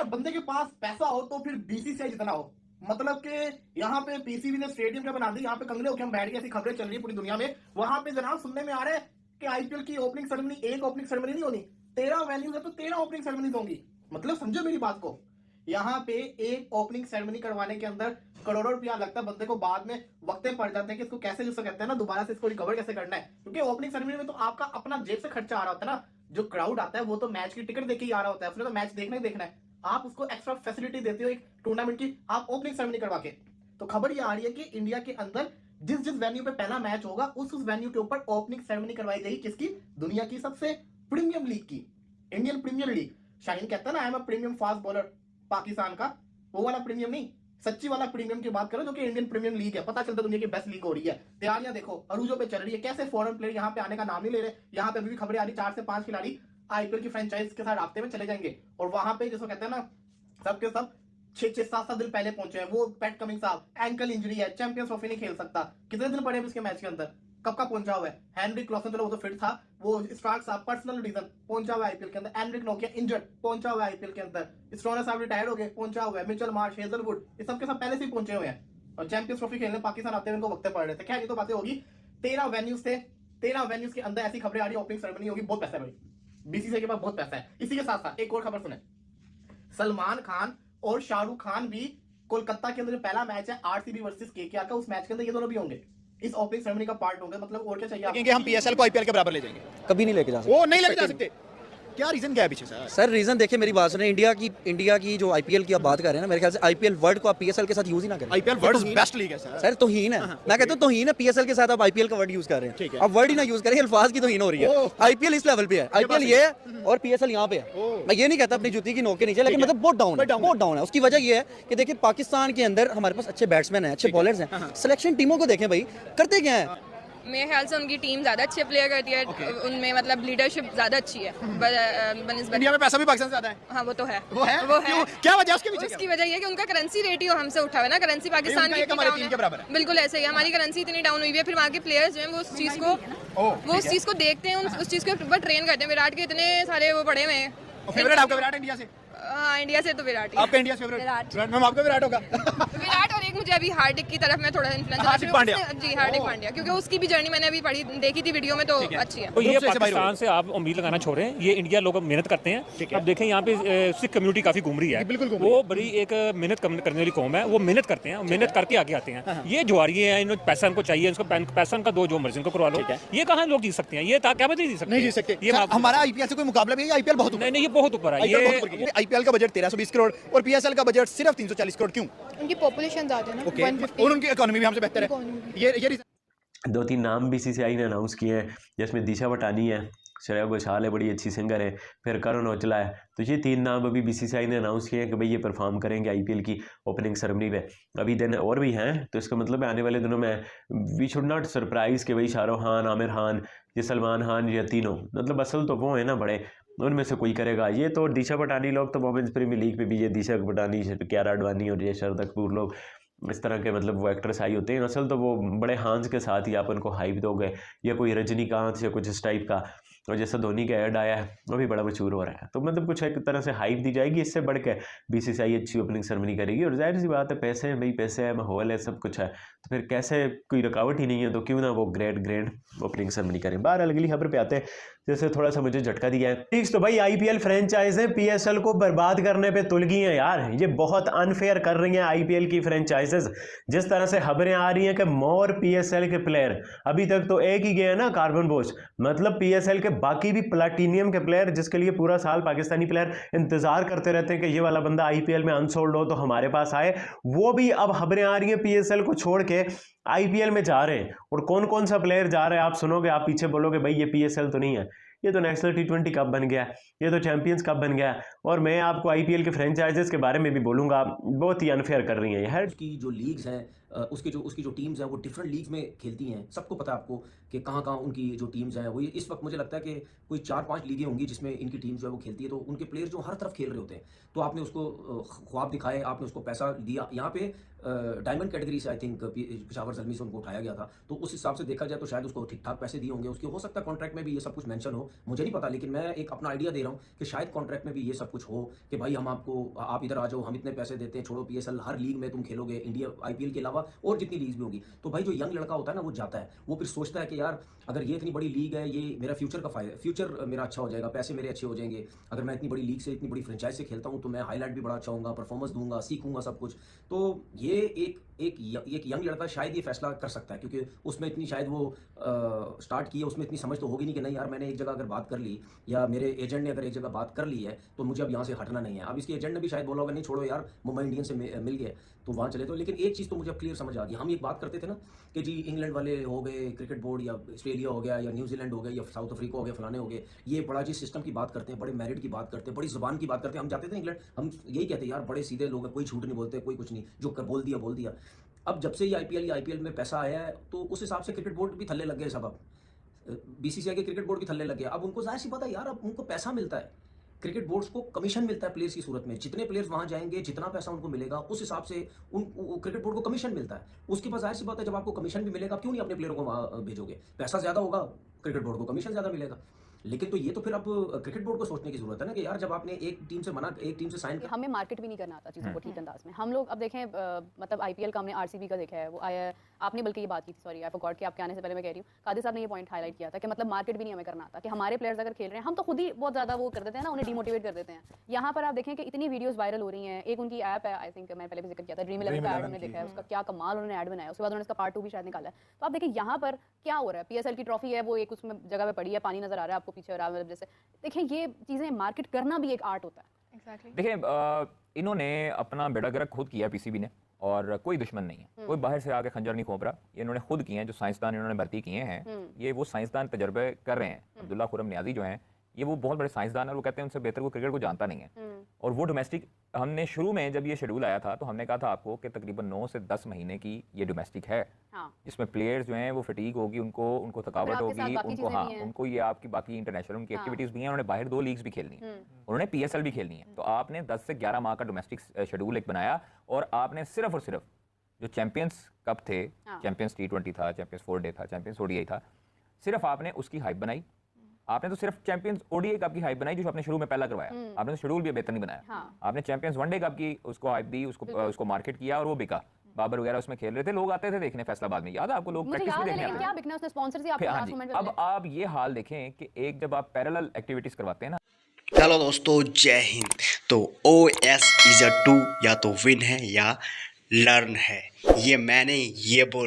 बंदे के पास पैसा हो तो फिर बीसीसीआई जितना हो। मतलब कि यहाँ पे पीसीबी ने स्टेडियम क्या बना दी, यहाँ पे कंगले होकर हम बैठ गए, ऐसी खबरें चल रही है पूरी दुनिया में। वहां पे जनाब सुनने में आ रहा है कि आईपीएल की ओपनिंग सेरेमनी, एक ओपनिंग सेरेमनी नहीं होनी, 13 वेन्यूज है तो 13 ओपनिंग सेरेमनी होंगी। मतलब समझो मेरी बात को, यहाँ पे एक ओपनिंग सेरेमनी करवाने के अंदर करोड़ों रुपया लगता है। बंदे को बाद में वक्ते पड़ जाते हैं कि इसको कैसे, जिसको कहते हैं ना, दोबारा से इसको रिकवर कैसे करना है। क्योंकि ओपनिंग सेरेमनी में तो आपका अपना जेब से खर्चा आ रहा होता है ना। जो क्राउड आता है वो तो मैच की टिकट देके ही आ रहा होता है, उसने तो मैच देखना ही देखना है। आप उसको एक्स्ट्रा फैसिलिटी देते हो एक टूर्नामेंट की, आप ओपनिंग सेरेमनी करवा के। तो खबर ये आ रही है कि इंडिया के अंदर जिस जिस वेन्यू पे पहला मैच होगा उस वेन्यू के ऊपर ओपनिंग सेरेमनी करवाई जाएगी। किसकी? दुनिया की सबसे प्रीमियम लीग की, इंडियन प्रीमियर लीग। शाहीन कहता है ना, I am a premium fast bowler Pakistan का, वो वाला प्रीमियम नहीं, सच्ची वाला प्रीमियम की बात करो जो कि इंडियन प्रीमियर लीग है। पता चलता दुनिया की बेस्ट लीग हो रही है। तैयारियां देखो अरूजों पे चल रही है, कैसे फॉरेन प्लेयर यहाँ पे आने का नाम नहीं ले रहे। यहाँ पे भी खबरें आ रही, 4 से 5 खिलाड़ी आईपीएल की फ्रेंचाइज के साथ राब्ते में चले जाएंगे और वहां पे जिसको कहते हैं ना, सबके सब 6-7 दिन पहले पहुंचे हैं। वो पैट कमिंस साहब, एंकल इंजरी है, चैंपियंस ट्रॉफी नहीं खेल सकता। कितने दिन पड़े हैं इसके मैच के अंदर, कब का पहुंचा हुआ है। हेनरिक क्लॉसन, चलो वो तो फिट था, वो स्टार्क साहब पर्सनल रीजन पहुंचा हुआ है आईपीएल के अंदर। एनरिक नोकिया इंजर्ड पहुंचा हुआ है आईपीएल के अंदर। स्टोनर साहब रिटायर्ड हो गए, पहुंचा हुआ है। मिचेल मार्श, हेजलवुड, ये सब के सब पहले से ही पहुंचे हुए हैं और चैंपियंस ट्रॉफी खेलने पाकिस्तान आते हुए इनको वक्त पड़ रहे थे। खैर ये तो बातें होगी। 13 वेन्यूज थे, 13 वेन्यूज के अंदर ऐसी खबरें आ रही है ओपनिंग सेरेमनी होगी। बहुत पैसा है भाई, बीसीसीआई के पास बहुत पैसा है। इसी के साथ साथ एक और खबर सुने, सलमान खान और शाहरुख खान भी कोलकाता के अंदर जो पहला मैच है आरसीबी वर्सेस केकेआर का, उस मैच के अंदर ये दोनों भी होंगे, इस ओपनिंग सेरेमनी का पार्ट होंगे। मतलब और क्या चाहिए क्योंकि हम पीएसएल को आईपीएल के बराबर ले जाएंगे, कभी नहीं लेके जा सकते। वो नहीं लेके जा सकते। क्या रीजन क्या है पीछे सर? रीजन देखिए, मेरी बात सुने, इंडिया की जो आईपीएल की आप बात कर रहे हैं ना, मेरे ख्याल से आईपीएल वर्ड को आप पीएसएल के साथ यूज ही ना करें। आईपीएल वर्ल्ड बेस्ट लीग है सर तौहीन है। मैं कहता हूं तौहीन है, पीएसएल के साथ आप आईपीएल का वर्ड यूज कर रहे हैं। आप वर्ड ही ना यूज करें, अल्फाज की तौहीन हो रही है। आईपीएल इस लेवल पे है, आईपीएल ये है और पीएसएल यहाँ पे है। मैं ये नहीं कहता अपनी जूती की नोक के नीचे, लेकिन मतलब बहुत डाउन है। उसकी वजह ये है कि देखिए पाकिस्तान के अंदर हमारे पास अच्छे बैट्समैन हैं, अच्छे बॉलर्स हैं। सिलेक्शन टीमों को देखें भाई, करते क्या है। मेरे ख्याल से उनकी टीम ज़्यादा अच्छे प्लेयर करती है। उनमें मतलब लीडरशिप ज़्यादा अच्छी है। इंडिया में पैसा भी पाकिस्तान से ज़्यादा है। हाँ वो तो है, वो है। क्या वजह उसके पीछे? उसकी वजह ये है कि उनका करेंसी रेट हमसे उठा हुआ है ना। करेंसी पाकिस्तान की डाउन है, बिल्कुल ऐसे ही हमारी करेंसी इतनी डाउन हुई है। फिर वहाँ के प्लेयर्स जो हैं वो उस चीज़ को देखते हैं, उस चीज़ के ऊपर ट्रेन करते हैं। विराट के इतने सारे वो पड़े हुए हैं। फेवरेट आपका विराट इंडिया से? हाँ इंडिया से तो विराट ही। आपका इंडिया से फेवरेट मैम आपका विराट होगा? विराट और एक मुझे अभी हार्दिक की तरफ में थोड़ा इन्फ्लुएंस हार्दिक पांड्या। जी हार्दिक पांड्या, क्योंकि उसकी भी जर्नी मैंने अभी पढ़ी देखी थी वीडियो में, तो अच्छी है। तो ये पाकिस्तान से आप उम्मीद लगाना छोड़ रहे हैं, ये इंडिया लोग मेहनत करते हैं। अब देखें यहाँ पे सिख कम्युनिटी काफी घूम रही है, वो बड़ी एक मेहनत करने वाली कौम है। वो मेहनत करते हैं, मेहनत करके आगे आते हैं। ये जुआरी है, इन्हें पैसा इनको चाहिए, इसको पैसा इनका दो, जो मर्जी इनको करवा लो। ये कहाँ लोग जीत सकते हैं? ये क्या नहीं जीत सकते। ये हमारा आईपीएल से कोई मुकाबला भी है? आईपीएल बहुत नहीं, ये बहुत ऊपर है। ये आईपीएल का बजट 1320 करोड़ और पीएसएल का बजट सिर्फ 340 करोड़। क्यों? उनकी पॉपुलेशन ज्यादा है ना, 150 और उनकी इकोनॉमी भी हमसे बेहतर है। ये 2-3 नाम बीसीसीआई ने अनाउंस किए हैं, जिसमें दिशा पटानी है, श्रेया घोषाल है, बड़ी अच्छी सिंगर है, फिर करण औजला है। तो ये 3 नाम अभी बीसीसीआई ने अनाउंस किए हैं कि भाई ये परफॉर्म करेंगे आईपीएल की ओपनिंग सेरेमनी में। अभी दिन और भी हैं, तो इसका मतलब है आने वाले दिनों में वी शुड नॉट सरप्राइज कि भाई शाहरुख खान, आमिर खान, ये सलमान खान, ये तीनों, मतलब असल तो वो है ना बड़े, उनमें से कोई करेगा। ये तो दिशा पटानी लोग तो वोमेंस प्रीमियर लीग पे भी ये दिशा पटानी, कियारा आडवाणी और ये श्रद्धा कपूर लोग, इस तरह के मतलब वो एक्ट्रेस आई होते हैं। असल तो वो बड़े हांस के साथ ही आप उनको हाइप दोगे, या कोई रजनीकांत या कुछ इस टाइप का। और जैसा धोनी का ऐड आया है वो भी बड़ा मशहूर हो रहा है, तो मतलब कुछ एक तरह से हाइप दी जाएगी। इससे बढ़ के बीसीसीआई अच्छी ओपनिंग सेरेमनी करेगी। और जाहिर सी बात है, पैसे हैं भाई, पैसे है, माहौल है, सब कुछ है, तो फिर कैसे कोई रुकावट ही नहीं है, तो क्यों ना वो ग्रैंड ओपनिंग सेरेमनी करें। बहरहाल अगली खबर पे आते हैं, जैसे थोड़ा सा मुझे झटका दिया है। ठीक, तो भाई आईपीएल फ्रेंचाइजें पीएसएल को बर्बाद करने पे तुल गई हैं यार। ये बहुत अनफेयर कर रही हैं आईपीएल की फ्रेंचाइजेज। जिस तरह से खबरें आ रही हैं कि मोर पीएसएल के प्लेयर, अभी तक तो एक ही गया ना कार्बन बोस, मतलब पीएसएल के बाकी भी प्लैटिनियम के प्लेयर, जिसके लिए पूरा साल पाकिस्तानी प्लेयर इंतजार करते रहते हैं कि ये वाला बंदा आईपीएल में अनसोल्ड हो तो हमारे पास आए, वो भी अब खबरें आ रही हैं पीएसएल को छोड़ के आईपीएल में जा रहे हैं। और कौन कौन सा प्लेयर जा रहा है आप सुनोगे, आप पीछे बोलोगे भाई ये पीएसएल तो नहीं है, ये तो नेशनल टी20 कप बन गया, ये तो चैंपियंस कप बन गया। और मैं आपको आईपीएल के फ्रेंचाइजेस के बारे में भी बोलूंगा, बहुत ही अनफेयर कर रही हैं। की जो लीग्स हैं उसकी जो टीम्स हैं वो डिफरेंट लीग्स में खेलती हैं। सबको पता है आपको कि कहाँ कहाँ उनकी जो टीम्स हैं वो इस वक्त मुझे लगता है कि कोई 4-5 लीगें होंगी जिसमें इनकी टीम जो है वो खेलती है। तो उनके प्लेयर जो हर तरफ खेल रहे होते हैं, तो आपने उसको ख्वाब दिखाए, आपने उसको पैसा दिया। यहाँ पे डायमंड कैटेगरी से आई थिंक पेशावर ज़ल्मी से उनको उठाया गया था, तो उस हिसाब से देखा जाए तो शायद उसको ठीक ठाक पैसे दिए होंगे। उसके हो सकता है कॉन्ट्रैक्ट में भी ये सब कुछ मेंशन हो, मुझे नहीं पता, लेकिन मैं एक अपना आइडिया दे रहा हूँ कि शायद कॉन्ट्रैक्ट में भी ये सब कुछ हो कि भाई आप इधर आ जाओ, हम इतने पैसे देते हैं, छोड़ो PSL, हर लीग में तुम खेलोगे, इंडिया IPL के अलावा और जितनी लीग्स भी होगी। तो भाई जो यंग लड़का होता है ना, वो जाता है, वो फिर सोचता है कि यार अगर ये इतनी बड़ी लीग है, ये मेरा फ्यूचर मेरा अच्छा हो जाएगा, पैसे मेरे अच्छे हो जाएंगे। अगर मैं इतनी बड़ी लीग से, इतनी बड़ी फ्रेंचाइज से खेलता हूँ तो मैं हाईलाइट भी बड़ा अच्छा होऊंगा, परफॉर्मेंस दूंगा, सीखूंगा सब कुछ। तो ये एक यंग लड़का शायद ये फैसला कर सकता है, क्योंकि उसमें इतनी शायद वो स्टार्ट की है, उसमें इतनी समझ तो होगी नहीं कि नहीं यार मैंने एक जगह अगर बात कर ली, या मेरे एजेंट ने अगर एक जगह बात कर ली है तो मुझे अब यहाँ से हटना नहीं है। अब इसके एजेंट ने भी शायद बोला होगा नहीं छोड़ो यार, मुंबई इंडियंस से मिल गए तो वहाँ चले। तो लेकिन एक चीज़ तो मुझे अब क्लियर समझ आ गई, हम एक बात करते थे ना कि जी इंग्लैंड वाले हो गए, क्रिकेट बोर्ड, या ऑस्ट्रेलिया हो गया, या न्यूजीलैंड हो गया, या साउथ अफ्रीका हो गया, फलाने हो गए, ये बड़ा जी सिस्टम की बात करते हैं, बड़े मेरिट की बात करते हैं, बड़ी जुबान की बात करते हैं। हम जाते थे इंग्लैंड, हम यही कहते हैं यार बड़े सीधे लोग हैं, कोई झूठ नहीं बोलते, कोई कुछ नहीं, जो बोल दिया। अब जब से ये IPL में पैसा आया है तो उस हिसाब से क्रिकेट बोर्ड भी थल्ले लग गए सब। अब BCCI के क्रिकेट बोर्ड भी थल्ले लग गया। अब उनको जाहिर सी बात है यार, अब उनको पैसा मिलता है, क्रिकेट बोर्ड्स को कमीशन मिलता है प्लेयर्स की सूरत में। जितने प्लेयर्स वहां जाएंगे, जितना पैसा उनको मिलेगा, उस हिसाब से क्रिकेट बोर्ड को कमिशन मिलता है। उसके पास जाहिर सी बात है, जब आपको कमीशन भी मिलेगा, क्यों नहीं अपने प्लेयर को वहां भेजोगे? पैसा ज्यादा होगा, क्रिकेट बोर्ड को कमीशन ज्यादा मिलेगा। लेकिन तो ये तो फिर अब क्रिकेट बोर्ड को सोचने की जरूरत है ना कि यार जब आपने एक टीम से साइन हमें मार्केट भी नहीं करना आता चीज़ों को ठीक अंदाज में। हम लोग अब देखें मतलब IPL का हमने RCB का देखा है, वो आया, आपने बल्कि ये बात की थी, सॉरी आई फॉरगॉट कि आपके आने से पहले मैं कह रही हूँ, कादिर साहब ने ये पॉइंट हाईलाइट किया था कि मतलब मार्केट भी नहीं हमें करना आता, कि हमारे प्लेयर्स अगर खेल रहे हैं हम तो खुद ही बहुत ज़्यादा वो कर देते हैं ना, उन्हें डिमोटिवेट कर देते हैं। यहाँ पर आप देखें कि इतनी वीडियोस वायरल हो रही हैं। एक उनकी ऐप है, आई थिंक मैंने पहले भी जिक्र किया था, Dream11 का ऐड हमने देखा है, उसका क्या कमाल उन्होंने ऐड बनाया, उसके बाद उन्होंने इसका पार्ट 2 भी शायद निकाला है। तो आप देखिए यहाँ पर क्या हो रहा है, PSL की ट्रॉफी है, वो एक उसमें जगह पे पड़ी है, पानी नजर आ रहा है आपको पीछे, और जैसे देखें ये चीज़ें मार्केट करना भी एक आर्ट होता है। Exactly. देखिए इन्होंने अपना बेड़ा गर्क खुद किया PCB ने, और कोई दुश्मन नहीं है, कोई बाहर से आके खंजर नहीं खोप रहा, ये इन्होंने खुद किए हैं। जो साइंसदान इन्होंने भर्ती किए हैं, ये वो साइंसदान तजर्बे कर रहे हैं। अब्दुल्ला खुरम नियाजी जो हैं, ये वो बहुत बड़े साइंसदान है, वो कहते हैं उनसे बेहतर को क्रिकेट को जानता नहीं है। और वो डोमेस्टिक, हमने शुरू में जब ये शेड्यूल आया था तो हमने कहा था आपको कि तकरीबन 9 से 10 महीने की ये डोमेस्टिक है, जिसमें प्लेयर्स जो हैं वो फटीग होगी, उनको थकावट होगी, उनको ये आपकी बाकी इंटरनेशनल उनकी एक्टिविटीज़ भी हैं, उन्होंने बाहर 2 लीग्स भी खेलनी है, उन्होंने PSL भी खेलनी है। तो आपने 10 से 11 माह का डोमेस्टिक शेड्यूल एक बनाया, और आपने सिर्फ और सिर्फ जो चैंपियंस कप थे, चैंपियंस T20 था, चैंपियंस 4 डे था, चैंपियंस ODI था, सिर्फ आपने उसकी हाइप बनाई। आपने तो सिर्फ चैंपियंस ODI कप की हाइप बनाई जो आपने शुरू में पहला करवाया, आपने तो शेड्यूल भी बेहतर नहीं बनाया। आपने चैंपियंस वनडे कप की उसको हाइप दी, उसको मार्केट किया, और वो बिका। बाबर वगैरह उसमें खेल रहे थे, लोग आते थे देखने फैसलाबाद में, याद है आपको, लोग प्रैक्टिस में देखने आते थे। क्या बिकना उसने स्पॉन्सर से आपको लास्ट मोमेंट में। अब आप ये हाल देखें कि एक जब आप पैरेलल एक्टिविटीज करवाते हैं ना। हेलो दोस्तों, जय हिंद। तो OS is a 2 या तो विन है या लर्न है, ये मैंने ये बोल